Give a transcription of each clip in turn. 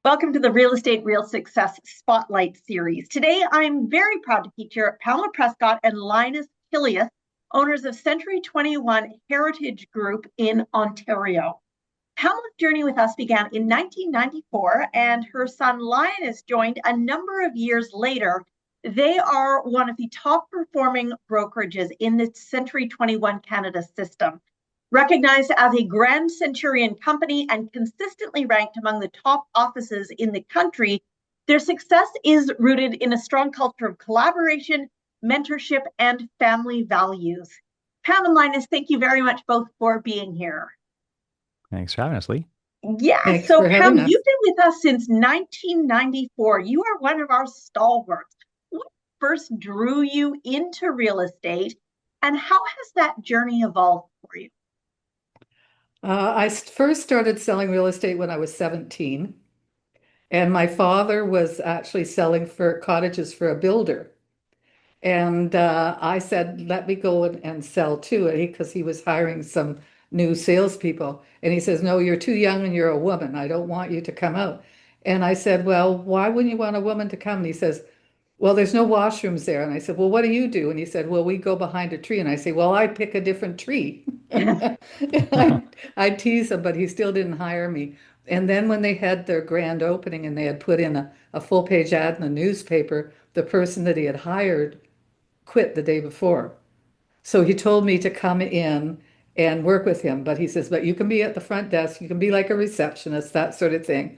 Welcome to the Real Estate Real Success Spotlight Series. Today, I'm very proud to feature Pamela Prescott and Linas Kilius, owners of Century 21 Heritage Group in Ontario. Pamela's journey with us began in 1994, and her son Linas joined a number of years later. They are one of the top performing brokerages in the Century 21 Canada system. Recognized as a Grand CENTURION company and consistently ranked among the top offices in the country, their success is rooted in a strong culture of collaboration, mentorship, and family values. Pam and Linas, thank you very much both for being here. Thanks for having us, Lee. Yeah, Thanks so for Pam, having us. you've been with us since 1994. You are one of our stalwarts. What first drew you into real estate, and how has that journey evolved for you? I first started selling real estate when I was 17, and my father was actually selling for cottages for a builder. And I said, let me go and sell too, because he was hiring some new salespeople. And he says, no, you're too young and you're a woman. I don't want you to come out. And I said, well, why wouldn't you want a woman to come? And he says, well, there's no washrooms there. And I said, well, what do you do? And he said, well, we go behind a tree. And I say, well, I pick a different tree. I tease him, but he still didn't hire me. And then when they had their grand opening and they had put in a full page ad in the newspaper, the person that he had hired quit the day before. So he told me to come in and work with him. But he says, but you can be at the front desk, you can be like a receptionist, that sort of thing.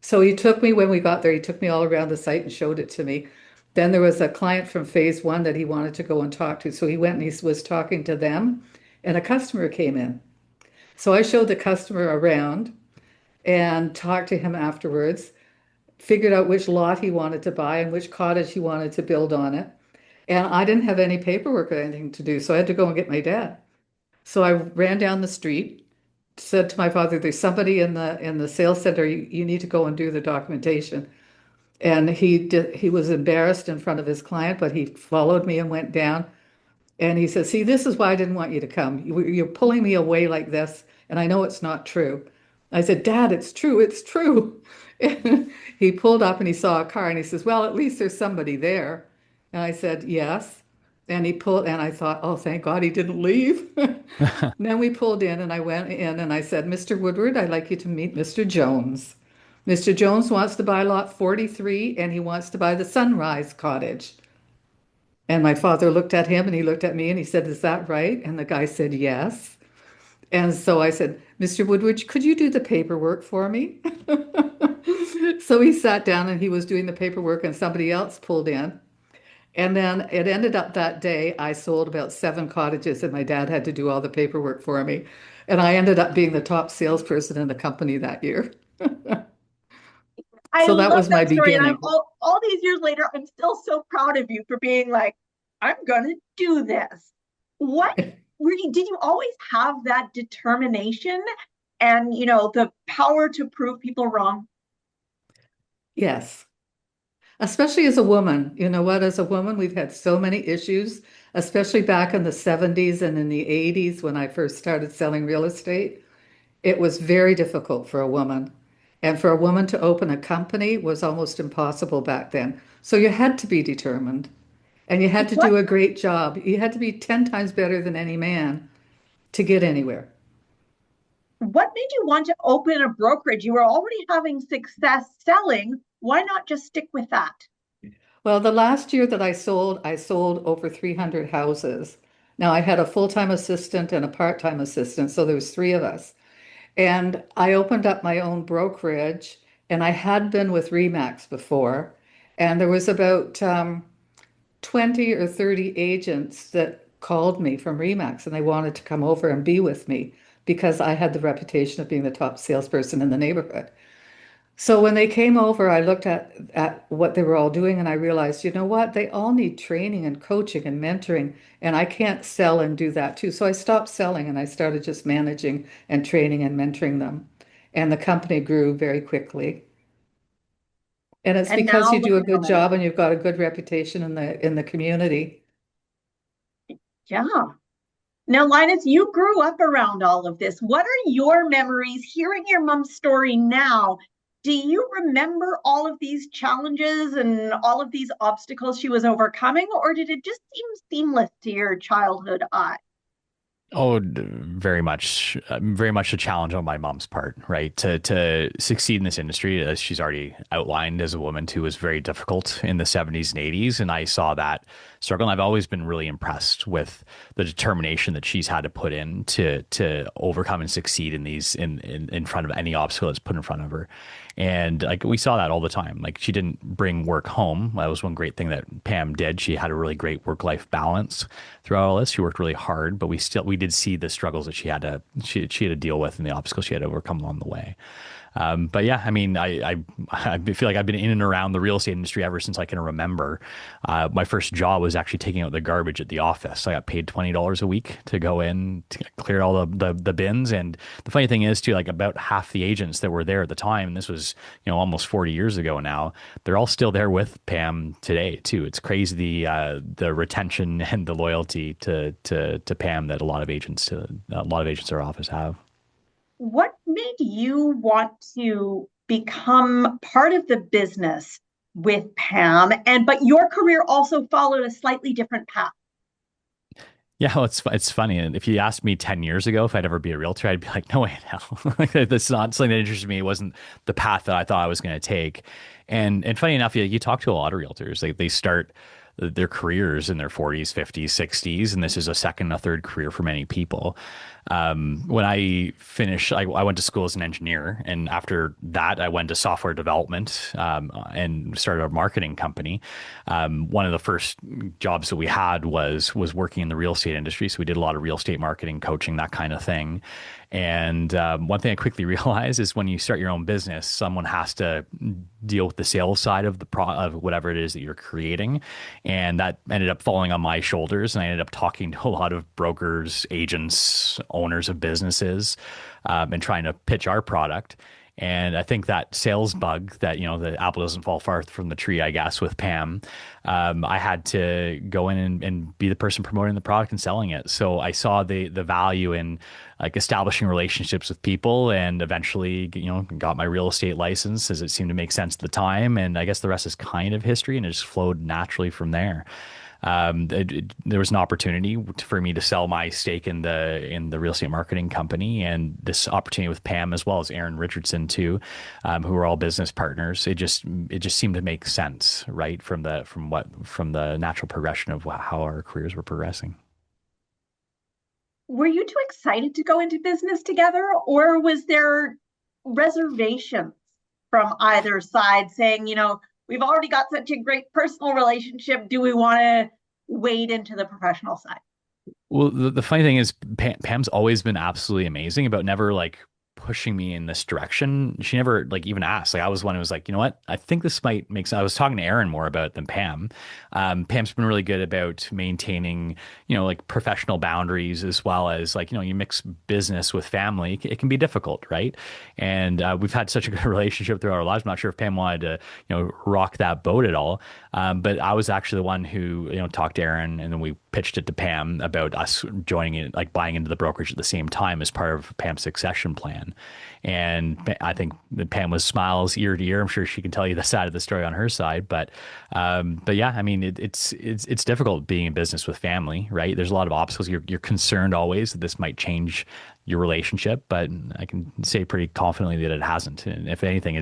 So he took me when we got there, he took me all around the site and showed it to me. Then there was a client from phase one that he wanted to go and talk to. So he went and he was talking to them, and a customer came in. So I showed the customer around and talked to him afterwards, figured out which lot he wanted to buy and which cottage he wanted to build on it. And I didn't have any paperwork or anything to do, so I had to go and get my dad. So I ran down the street, said to my father, there's somebody in the sales center, you need to go and do the documentation. And he was embarrassed in front of his client, but he followed me and went down. And he said, see, this is why I didn't want you to come. You're pulling me away like this, and I know it's not true. I said, Dad, it's true, it's true. And he pulled up and he saw a car and he says, well, at least there's somebody there. And I said, yes. And he pulled, and I thought, oh, thank God he didn't leave. Then we pulled in and I went in and I said, Mr. Woodward, I'd like you to meet Mr. Jones. Mr. Jones wants to buy lot 43 and he wants to buy the Sunrise Cottage. And my father looked at him and he looked at me and he said, is that right? And the guy said, yes. And so I said, Mr. Woodward, could you do the paperwork for me? So he sat down and he was doing the paperwork and somebody else pulled in. And then it ended up that day, I sold about 7 cottages and my dad had to do all the paperwork for me. And I ended up being the top salesperson in the company that year. I So that love was my that story. And I'm beginning. all these years later, I'm still so proud of you for being like, I'm gonna do this. What did you always have that determination and the power to prove people wrong? Yes. Especially as a woman. You know what? As a woman, we've had so many issues, especially back in the 70s and in the 80s when I first started selling real estate. It was very difficult for a woman. And for a woman to open a company was almost impossible back then. So you had to be determined and you had to What do a great job. You had to be 10 times better than any man to get anywhere. what made you want to open a brokerage? You were already having success selling. Why not just stick with that? Well, the last year that I sold over 300 houses. Now I had a full-time assistant and a part-time assistant, so there was 3 of us. And I opened up my own brokerage, and I had been with Remax before, and there was about 20 or 30 agents that called me from Remax, and they wanted to come over and be with me because I had the reputation of being the top salesperson in the neighborhood. So when they came over, I looked at what they were all doing and I realized, you know what? They all need training and coaching and mentoring, and I can't sell and do that too. So I stopped selling and I started just managing and training and mentoring them. And the company grew very quickly. And it's And because now you look do a at good all. job and you've got a good reputation in the community. Yeah. Now, Linus, you grew up around all of this. What are your memories hearing your mom's story now? Do you remember all of these challenges and all of these obstacles she was overcoming, or did it just seem seamless to your childhood eye? Oh, very much a challenge on my mom's part, right? To succeed in this industry, as she's already outlined, as a woman too, was very difficult in the 70s and 80s, and I saw that struggle. And I've always been really impressed with the determination that she's had to put in to overcome and succeed in in front of any obstacle that's put in front of her. And like we saw that all the time. Like she didn't bring work home. That was one great thing that Pam did. She had a really great work-life balance throughout all this. She worked really hard, but we did see the struggles that she had to deal with and the obstacles she had to overcome along the way. But yeah, I mean, I feel like I've been in and around the real estate industry ever since I can remember. My first job was actually taking out the garbage at the office. I got paid $20 a week to go in to clear all the bins. And the funny thing is too, like about half the agents that were there at the time, and this was, almost 40 years ago now, they're all still there with Pam today too. It's crazy the retention and the loyalty to Pam that a lot of agents at our office have. What made you want to become part of the business with Pam? But your career also followed a slightly different path. Yeah, well, it's funny. And if you asked me 10 years ago if I'd ever be a realtor, I'd be like, no way in hell. Like, that's not something that interested me. It wasn't the path that I thought I was going to take. And funny enough, you talk to a lot of realtors. They start their careers in their 40s, 50s, 60s, and this is a second, a third career for many people. When I finished, I went to school as an engineer, and after that, I went to software development and started a marketing company. One of the first jobs that we had was working in the real estate industry, so we did a lot of real estate marketing, coaching, that kind of thing. And one thing I quickly realized is when you start your own business, someone has to deal with the sales side of of whatever it is that you're creating, and that ended up falling on my shoulders. And I ended up talking to a lot of brokers, agents, owners of businesses, and trying to pitch our product. And I think that sales bug that, the apple doesn't fall far from the tree, I guess, with Pam, I had to go in and be the person promoting the product and selling it. So I saw the value in like establishing relationships with people, and eventually, got my real estate license as it seemed to make sense at the time. And I guess the rest is kind of history, and it just flowed naturally from there. There was an opportunity for me to sell my stake in the real estate marketing company, and this opportunity with Pam as well as Aaron Richardson too, who were all business partners. It just seemed to make sense, right, from the natural progression of how our careers were progressing. Were you too excited to go into business together, or was there reservations from either side saying, we've already got such a great personal relationship. Do we want to wade into the professional side? Well, the funny thing is, Pam's always been absolutely amazing about never like pushing me in this direction. She never like even asked. Like I was one who was like, you know what? I think this might make sense. I was talking to Aaron more about it than Pam. Pam's been really good about maintaining, like professional boundaries as well as like, you mix business with family. It can be difficult, right? And we've had such a good relationship throughout our lives. I'm not sure if Pam wanted to, rock that boat at all. But I was actually the one who, talked to Aaron, and then we pitched it to Pam about us joining it, like buying into the brokerage at the same time as part of Pam's succession plan. And I think that Pam was smiles ear to ear. I'm sure she can tell you the side of the story on her side, but yeah, I mean, it's difficult being in business with family, right? There's a lot of obstacles. You're concerned always that this might change your relationship, but I can say pretty confidently that it hasn't. And if anything,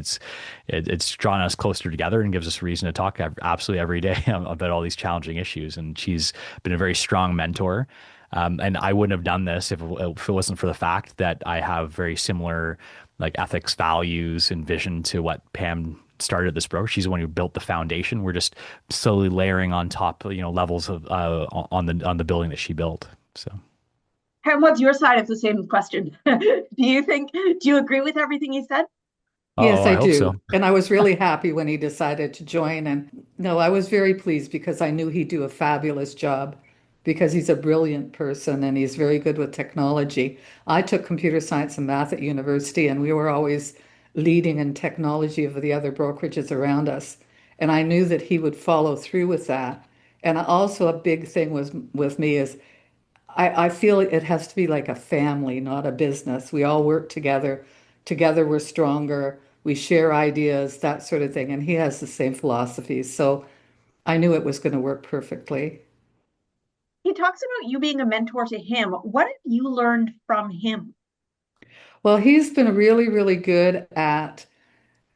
it's drawn us closer together and gives us a reason to talk absolutely every day about all these challenging issues. And she's been a very strong mentor. And I wouldn't have done this if it wasn't for the fact that I have very similar like ethics, values, and vision to what Pam started this brokerage. She's the one who built the foundation. We're just slowly layering on top, levels of on the building that she built. So. Pam, what's your side of the same question? Do you agree with everything he said? Yes, Oh, I I hope do. so. And I was really happy when he decided to join. And no, I was very pleased because I knew he'd do a fabulous job because he's a brilliant person and he's very good with technology. I took computer science and math at university, and we were always leading in technology of the other brokerages around us. And I knew that he would follow through with that. And also a big thing was with me is I feel it has to be like a family, not a business. We all work together. Together we're stronger. we share ideas, that sort of thing. And he has the same philosophies. So I knew it was going to work perfectly. He talks about you being a mentor to him. What have you learned from him? Well, he's been really, really good at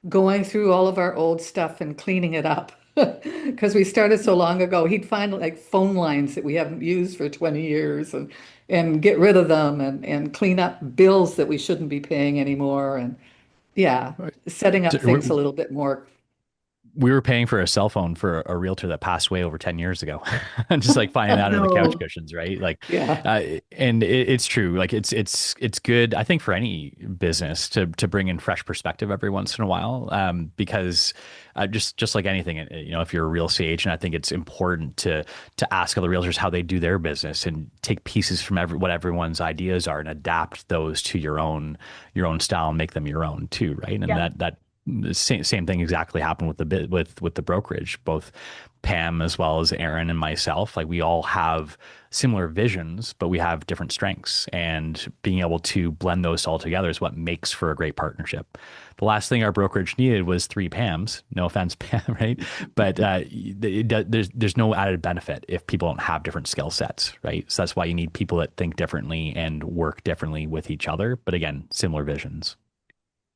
going through all of our old stuff and cleaning it up. Because we started so long ago, he'd find like phone lines that we haven't used for 20 years and get rid of them and clean up bills that we shouldn't be paying anymore. And yeah, setting up things a little bit more. We were paying for a cell phone for a realtor that passed away over 10 years ago. And just like finding that in the couch No. cushions, right? Like, Yeah. and it's true. Like it's good, I think, for any business to bring in fresh perspective every once in a while. Because just like anything, if you're a real estate agent, I think it's important to ask other realtors how they do their business and take pieces from what everyone's ideas are and adapt those to your own style and make them your own too, right? And Yeah. that the same thing exactly happened with the brokerage. Both Pam as well as Aaron and myself, like we all have similar visions, but we have different strengths, and being able to blend those all together is what makes for a great partnership. The last thing our brokerage needed was three Pams. No offense, Pam, right? But there's no added benefit if people don't have different skill sets, right? So that's why you need people that think differently and work differently with each other. But again, similar visions.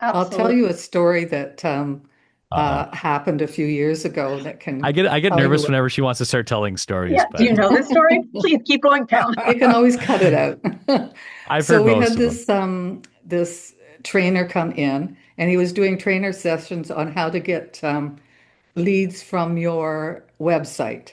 I'll tell Absolutely. you a story that Uh-oh. happened a few years ago that I can get tell nervous you. whenever she wants to start telling stories, Yeah. Do but you know this story? Please keep going, Pam. I can always cut it out. I've So heard we most had of them. this trainer come in, and he was doing trainer sessions on how to get leads from your website.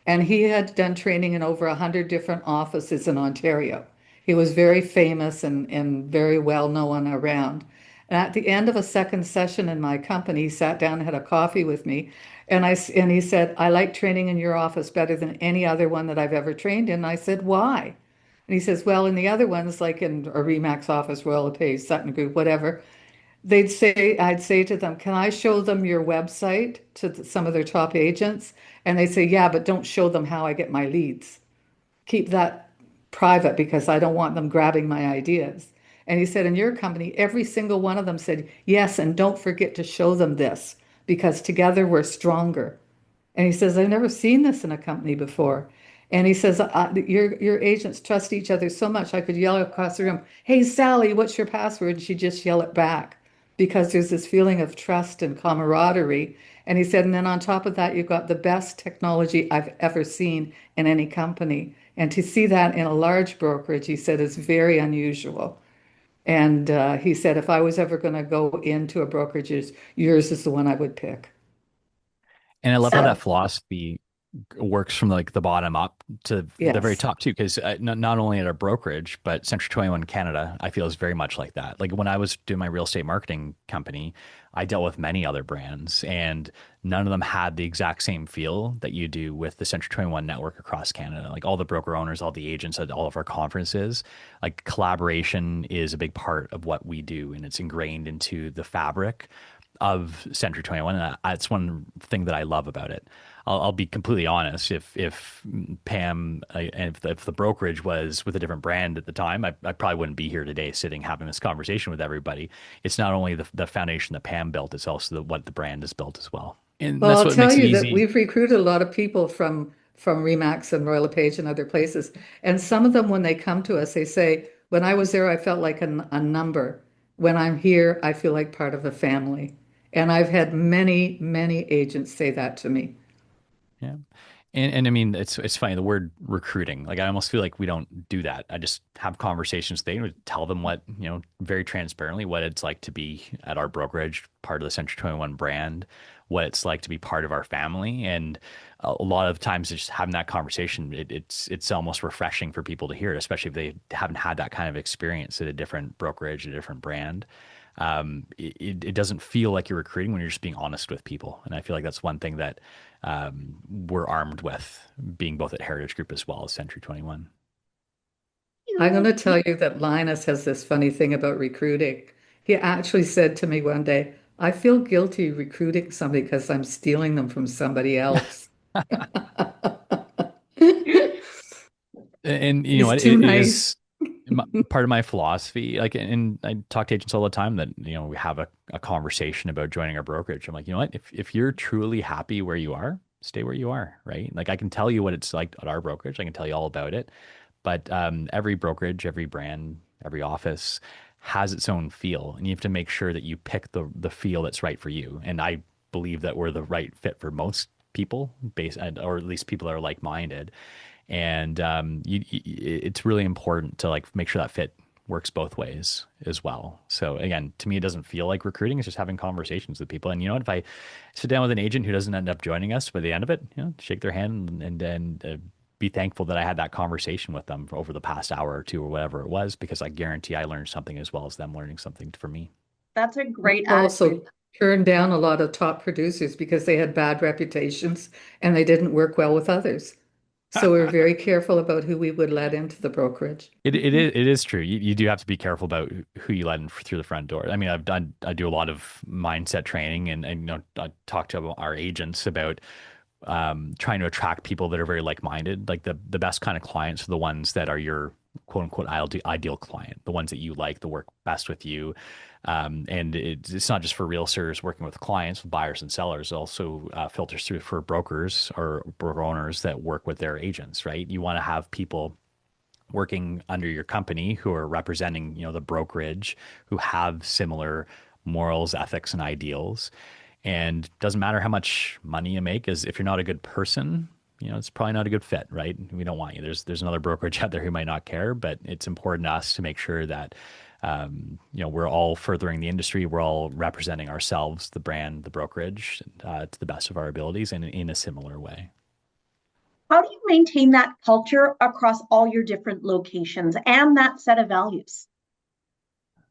And he had done training in over 100 different offices in Ontario. He was very famous and very well known around. And at the end of a second session in my company, he sat down and had a coffee with me. And he said, I like training in your office better than any other one that I've ever trained in. And I said, why? And he says, well, in the other ones, like in a Remax office, Royal LePage, Sutton Group, whatever, I'd say to them, can I show them your website to some of their top agents? And they say, yeah, but don't show them how I get my leads. Keep that private because I don't want them grabbing my ideas. And he said, in your company, every single one of them said, yes, and don't forget to show them this because together we're stronger. And he says, I've never seen this in a company before. And he says, your agents trust each other so much. I could yell across the room, hey, Sally, what's your password? And she'd just yell it back because there's this feeling of trust and camaraderie. And he said, and then on top of that, you've got the best technology I've ever seen in any company. And to see that in a large brokerage, he said, is very unusual. And he said, if I was ever going to go into a brokerage, yours is the one I would pick. And I love how that So, philosophy works from like the bottom up to the very Yes. top too. Because not only at our brokerage, but Century 21 Canada, I feel is very much like that. Like when I was doing my real estate marketing company, I dealt with many other brands, and none of them had the exact same feel that you do with the Century 21 network across Canada. Like all the broker owners, all the agents at all of our conferences, like collaboration is a big part of what we do, and it's ingrained into the fabric of Century 21. And that's one thing that I love about it. I'll be completely honest. If Pam and if the brokerage was with a different brand at the time, I probably wouldn't be here today sitting having this conversation with everybody. It's not only the foundation that Pam built, it's also what the brand is built as well. And Well, that's I'll what tell makes it you that easy. we've recruited a lot of people from Remax and Royal LePage and other places. And some of them, when they come to us, they say, when I was there, I felt like a number. When I'm here, I feel like part of a family. And I've had many, many agents say that to me. Yeah. And I mean, it's funny, the word recruiting. Like I almost feel like we don't do that. I just have conversations. They would tell them what, very transparently what it's like to be at our brokerage, part of the Century 21 brand, what it's like to be part of our family. And a lot of times just having that conversation, it's almost refreshing for people to hear it, especially if they haven't had that kind of experience at a different brokerage, a different brand. It doesn't feel like you're recruiting when you're just being honest with people. And I feel like that's one thing that we're armed with, being both at Heritage Group as well as Century 21. I'm going you, to tell you that Linus has this funny thing about recruiting. He actually said to me one day, I feel guilty recruiting somebody because I'm stealing them from somebody else. And you know He's what, too it nice. is. Part of my philosophy, like, and I talk to agents all the time that, we have a conversation about joining our brokerage. I'm like, you know what? If you're truly happy where you are, stay where you are, right? Like, I can tell you what it's like at our brokerage. I can tell you all about it. But every brokerage, every brand, every office has its own feel, and you have to make sure that you pick the feel that's right for you. And I believe that we're the right fit for most people, or at least people that are like-minded. And it's really important to like make sure that fit works both ways as well. So again, to me, it doesn't feel like recruiting. It's just having conversations with people. And you know what? If I sit down with an agent who doesn't end up joining us by the end of it, shake their hand and then be thankful that I had that conversation with them over the past hour or two or whatever it was, because I guarantee I learned something as well as them learning something for me. That's a great Also attitude. turned down a lot of top producers because they had bad reputations and they didn't work well with others. So we were very careful about who we would let into the brokerage. It is true. You do have to be careful about who you let in through the front door. I mean, I do a lot of mindset training, and I talk to our agents about trying to attract people that are very like-minded. Like the best kind of clients are the ones that are your quote unquote ideal client, the ones that you like, that work best with you. And it's not just for realtors working with clients, buyers and sellers. It also filters through for brokers or broker owners that work with their agents, right? You want to have people working under your company who are representing, the brokerage, who have similar morals, ethics, and ideals. And doesn't matter how much money you make, is if you're not a good person, it's probably not a good fit, right? We don't want you. There's another brokerage out there who might not care, but it's important to us to make sure that we're all furthering the industry. We're all representing ourselves, the brand, the brokerage, to the best of our abilities and in a similar way. How do you maintain that culture across all your different locations and that set of values?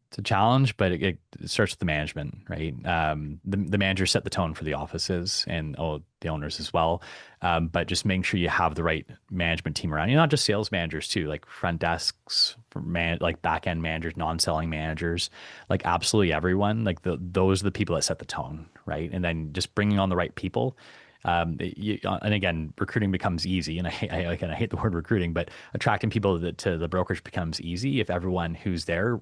It's a challenge, but it starts with the management, right? The manager set the tone for the offices and the owners as well. But just making sure you have the right management team around you, not just sales managers too, like front desks, like back end managers, non-selling managers, like absolutely everyone. Like those are the people that set the tone, right? And then just bringing on the right people. And again, recruiting becomes easy, and I hate the word recruiting, but attracting people to the brokerage becomes easy if everyone who's there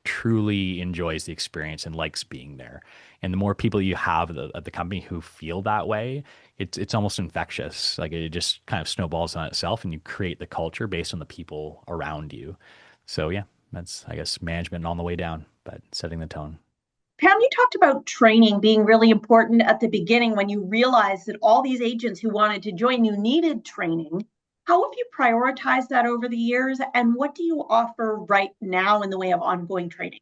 truly enjoys the experience and likes being there. And the more people you have at the company who feel that way, it's almost infectious. Like it just kind of snowballs on itself, and you create the culture based on the people around you. So yeah, that's, I guess, management on the way down, but setting the tone. Pam, you talked about training being really important at the beginning when you realized that all these agents who wanted to join you needed training. How have you prioritized that over the years, and what do you offer right now in the way of ongoing training?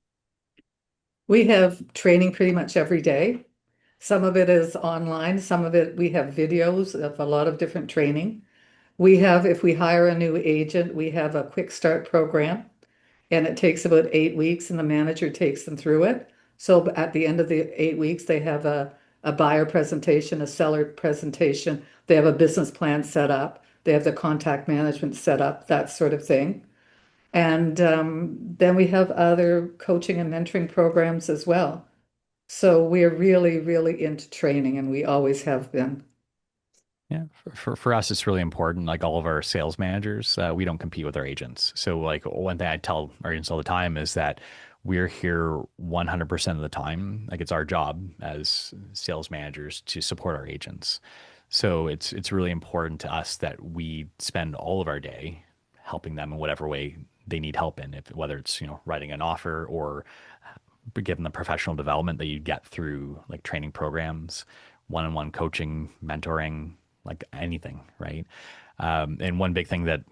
We have training pretty much every day. Some of it is online, some of it we have videos of a lot of different training. We have, if we hire a new agent, we have a quick start program, and it takes about 8 weeks, and the manager takes them through it. So at the end of the 8 weeks, they have a buyer presentation, a seller presentation, they have a business plan set up, they have the contact management set up, that sort of thing. And then we have other coaching and mentoring programs as well. So we're really, really into training, and we always have been. Yeah, for us, it's really important. Like all of our sales managers, we don't compete with our agents. So like one thing I tell our agents all the time is that we're here 100% of the time. Like it's our job as sales managers to support our agents. So it's really important to us that we spend all of our day helping them in whatever way they need help in, if whether it's writing an offer or given the professional development that you get through like training programs, one-on-one coaching, mentoring, like anything, right? And one big thing that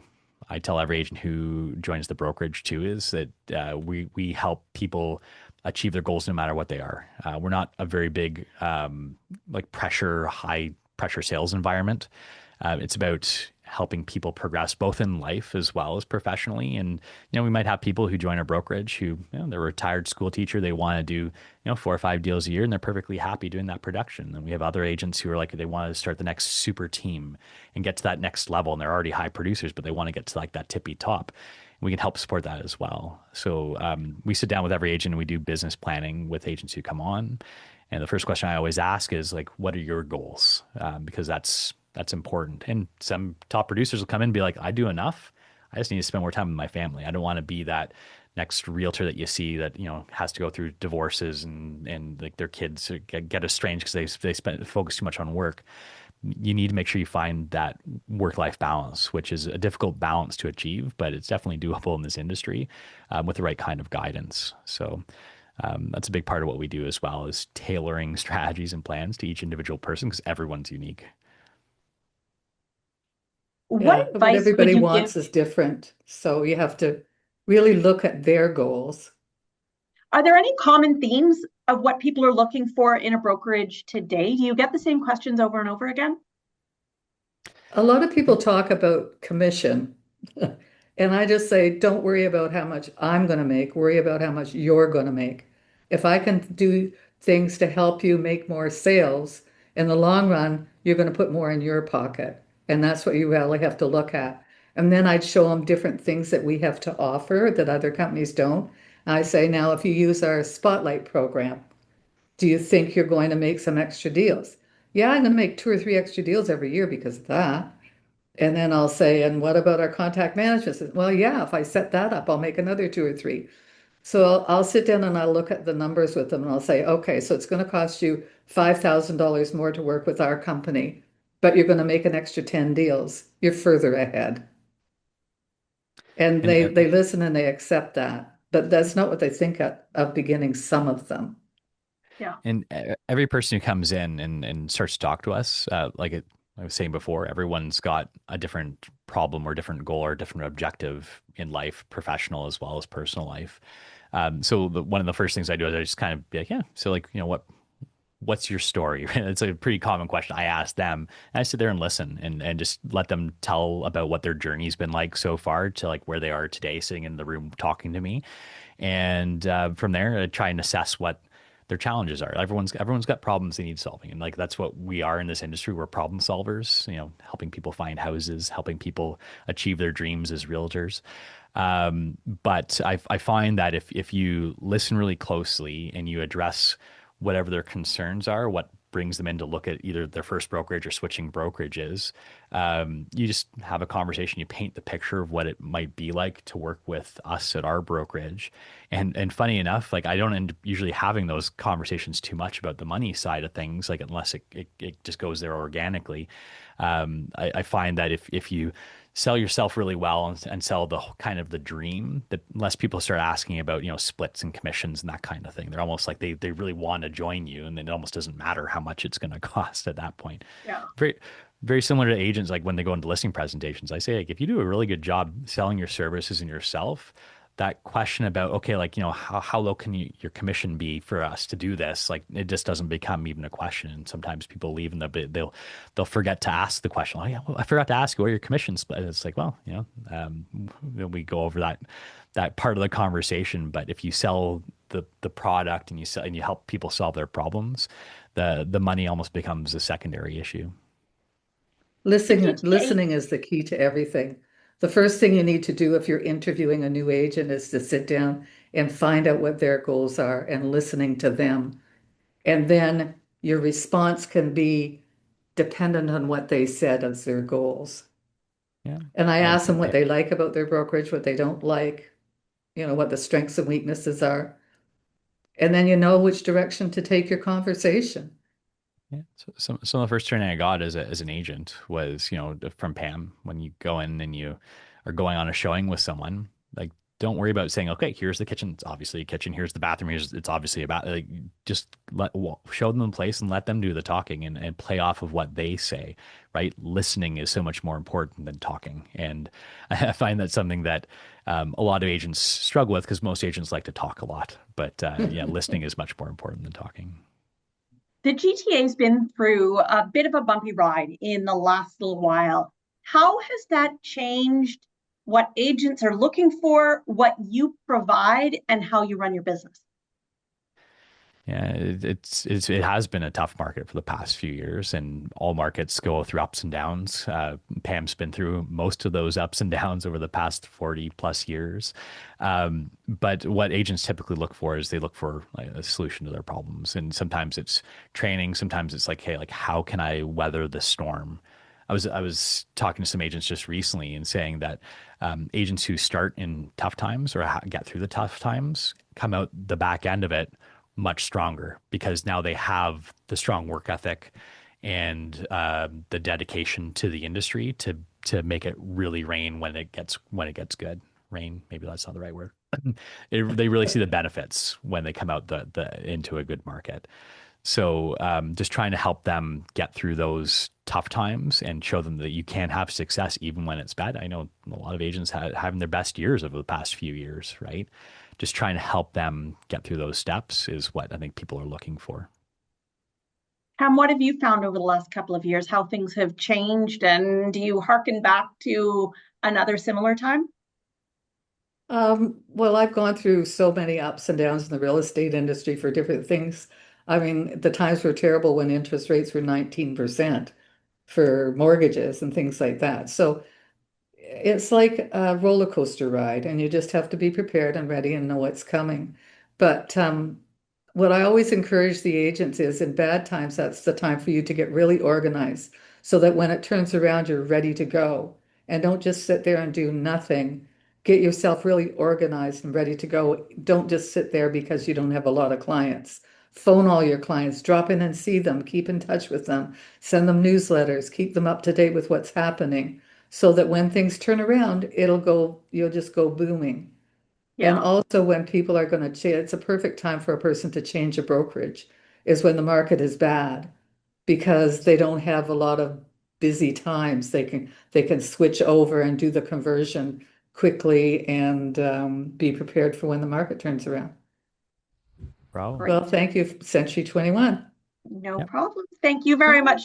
I tell every agent who joins the brokerage too is that we help people achieve their goals no matter what they are. We're not a very big like high pressure sales environment. It's about helping people progress both in life as well as professionally. And, we might have people who join our brokerage who, they're a retired school teacher. They want to do, 4 or 5 deals a year, and they're perfectly happy doing that production. And we have other agents who are like, they want to start the next super team and get to that next level. And they're already high producers, but they want to get to like that tippy top. We can help support that as well. So we sit down with every agent and we do business planning with agents who come on. And the first question I always ask is like, what are your goals? Because that's important. And some top producers will come in and be like, I do enough. I just need to spend more time with my family. I don't want to be that next realtor that you see that, has to go through divorces and like their kids get estranged because they spend focus too much on work. You need to make sure you find that work-life balance, which is a difficult balance to achieve, but it's definitely doable in this industry with the right kind of guidance. So that's a big part of what we do as well, is tailoring strategies and plans to each individual person because everyone's unique. Yeah, What what advice would everybody you give? wants is different. So you have to really look at their goals. Are there any common themes of what people are looking for in a brokerage today? Do you get the same questions over and over again? A lot of people talk about commission, and I just say, don't worry about how much I'm going to make, worry about how much you're going to make. If I can do things to help you make more sales, in the long run, you're going to put more in your pocket. And that's what you really have to look at. And then I'd show them different things that we have to offer that other companies don't. I say, now, if you use our Spotlight program, do you think you're going to make some extra deals? Yeah, I'm going to make 2 or 3 extra deals every year because of that. And then I'll say, and what about our contact management system? Well, yeah, if I set that up, I'll make another 2 or 3. So I'll sit down and I'll look at the numbers with them and I'll say, okay, so it's going to cost you $5,000 more to work with our company, but you're going to make an extra 10 deals. You're further ahead. And And they listen and they accept that. But that's not what they think of beginning, some of them. Yeah. And every person who comes in and starts to talk to us, I was saying before, everyone's got a different problem or different goal or different objective in life, professional as well as personal life. So one of the first things I do is I just kind of be like, yeah, so like, what's your story? It's a pretty common question I ask them. And I sit there and listen and just let them tell about what their journey's been like so far to like where they are today, sitting in the room talking to me. And from there, I try and assess what their challenges are. Everyone's got problems they need solving, and like that's what we are in this industry. We're problem solvers. Helping people find houses, helping people achieve their dreams as realtors. But I find that if you listen really closely and you address whatever their concerns are, what brings them in to look at either their first brokerage or switching brokerages, you just have a conversation. You paint the picture of what it might be like to work with us at our brokerage. And funny enough, like I don't end up usually having those conversations too much about the money side of things, like unless it just goes there organically. I find that if you sell yourself really well and sell the kind of the dream, that less people start asking about, splits and commissions and that kind of thing. They're almost like they really want to join you, and then it almost doesn't matter how much it's going to cost at that point. Yeah. Very, very similar to agents, like when they go into listing presentations, I say, like, if you do a really good job selling your services and yourself, that question about, okay, like, how low can your commission be for us to do this? Like, it just doesn't become even a question. And sometimes people leave and they'll forget to ask the question. Oh yeah, well, I forgot to ask you what your commission split. It's like, well, we go over that part of the conversation. But if you sell the product and you help people solve their problems, the money almost becomes a secondary issue. The GTA, Listening is the key to everything. The first thing you need to do if you're interviewing a new agent is to sit down and find out what their goals are and listening to them. And then your response can be dependent on what they said as their goals. Yeah. And I Um, ask them what they like about their brokerage, what they don't like, what the strengths and weaknesses are. And then you know which direction to take your conversation. Yeah. So some of the first training I got as an agent was, from Pam, when you go in and you are going on a showing with someone, like, don't worry about saying, okay, here's the kitchen. It's obviously a kitchen. Here's the bathroom. It's obviously a bath. Like, just show them the place and let them do the talking and play off of what they say, right? Listening is so much more important than talking. And I find that's something that a lot of agents struggle with because most agents like to talk a lot. But yeah, listening is much more important than talking. the GTA's been through a bit of a bumpy ride in the last little while. How has that changed what agents are looking for, what you provide, and how you run your business? Yeah, it has been a tough market for the past few years, and all markets go through ups and downs. Pam's been through most of those ups and downs over the past 40 plus years. But what agents typically look for is they look for like, a solution to their problems, and sometimes it's training, sometimes it's like, hey, like how can I weather the storm I was talking to some agents just recently and saying that agents who start in tough times or get through the tough times come out the back end of it much stronger because now they have the strong work ethic and the dedication to the industry to make it really rain when it gets good. Rain, maybe that's not the right word. They really see the benefits when they come out into a good market. So just trying to help them get through those tough times and show them that you can have success even when it's bad. I know a lot of agents having their best years over the past few years, right? Just trying to help them get through those steps is what I think people are looking for. Pam, what have you found over the last couple of years, how things have changed, and do you hearken back to another similar time? Well, I've gone through so many ups and downs in the real estate industry for different things. I mean, the times were terrible when interest rates were 19% for mortgages and things like that. So it's like a roller coaster ride, and you just have to be prepared and ready and know what's coming. But what I always encourage the agents is in bad times, that's the time for you to get really organized so that when it turns around, you're ready to go. And don't just sit there and do nothing. Get yourself really organized and ready to go. Don't just sit there because you don't have a lot of clients. Phone all your clients, drop in and see them, keep in touch with them, send them newsletters, keep them up to date with what's happening so that when things turn around, you'll just go booming. And Yeah. also when people are going to change, it's a perfect time for a person to change a brokerage is when the market is bad because they don't have a lot of busy times. They can switch over and do the conversion quickly and be prepared for when the market turns around. Bravo. Great. Well, thank you, Century 21. No Yep. problem. Thank you very much.